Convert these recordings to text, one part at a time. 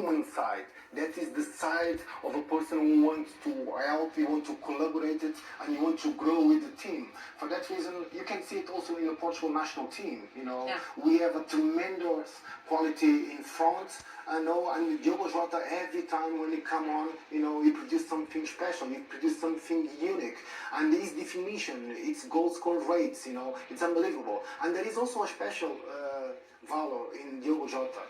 human side. That is the side of a person who wants to help, you want to collaborate it, and you want to grow with the team. For that reason, you can see it also in the Portugal national team. We have a tremendous quality in front. And Diogo Jota, every time when he come on, he produces something special, he produces something unique. And his definition, its goal score rates, it's unbelievable. And there is also a special valor in Diogo Jota.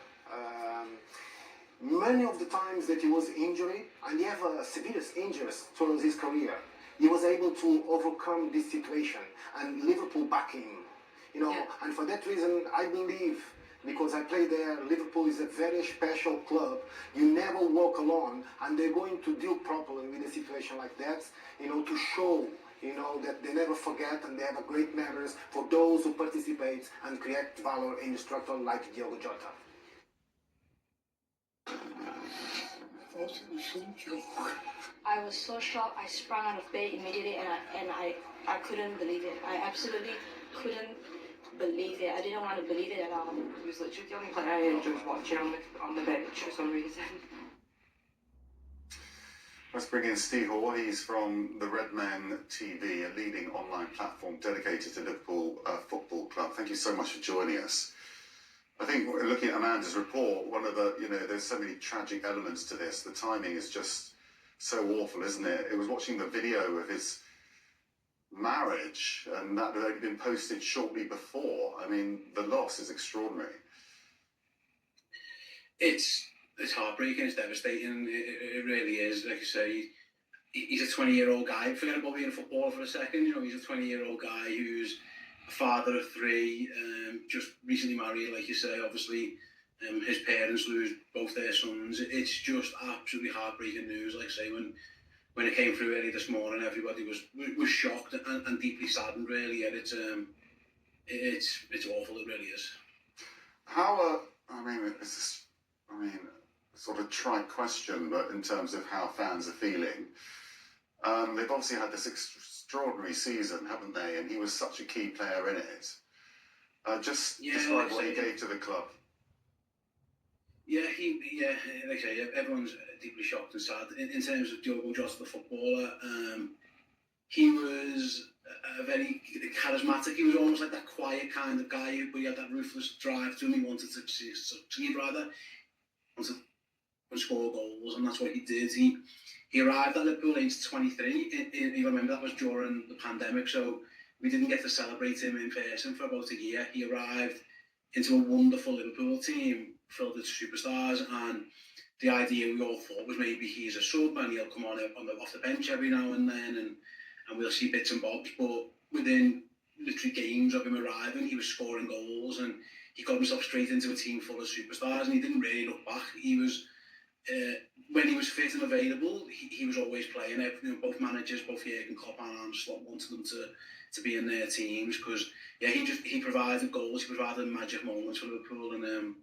Many of the times that he was injured, and he had severe injuries throughout his career, he was able to overcome this situation, and Liverpool back him. And for that reason, I believe, because I play there, Liverpool is a very special club. You never walk alone, and they're going to deal properly with a situation like that, to show, that they never forget, and they have a great memories for those who participate and create valor in the structure like Diogo Jota. I was so shocked. I sprang out of bed immediately, and I couldn't believe it. I absolutely couldn't believe it. I didn't want to believe it at all. He was literally the only player I enjoyed watching on the bench for some reason. Let's bring in Steve Hall. He's from the Redmen TV, a leading online platform dedicated to Liverpool Football Club. Thank you so much for joining us. I think looking at Amanda's report, one of the, there's so many tragic elements to this. The timing is just so awful, isn't it? It was watching the video of his marriage, and that had only been posted shortly before. I mean, the loss is extraordinary. It's heartbreaking, it's devastating, it really is. Like you say, he's a 20-year-old guy. Forget about being a footballer for a second. He's a 20-year-old guy who's a father of 3, just recently married, like you say. Obviously, his parents lose both their sons. It's just absolutely heartbreaking news. Like I say, when it came through early this morning, everybody was shocked and deeply saddened, really. And it's awful, it really is. How, sort of trite question, but in terms of how fans are feeling, they've obviously had this extraordinary season, haven't they? And he was such a key player in it. Just describe what he gave to the club. Yeah, like I say, everyone's deeply shocked and sad. In terms of Diogo Jota, the footballer, he was a very charismatic. He was almost like that quiet kind of guy, but he had that ruthless drive to him. He wanted to succeed, rather. Wanted to score goals, and that's what he did. He arrived at Liverpool aged 23. You remember that was during the pandemic, so we didn't get to celebrate him in person for about a year. He arrived into a wonderful Liverpool team filled with superstars, and the idea we all thought was maybe he's a sub and he'll come on off the bench every now and then, and we'll see bits and bobs. But within literally games of him arriving, he was scoring goals, and he got himself straight into a team full of superstars, and he didn't really look back. He was, when he was fit and available, he was always playing. Both managers, both Jurgen Klopp and Arne Slot, wanted them to be in their teams, because he provided goals, he provided magic moments for Liverpool, and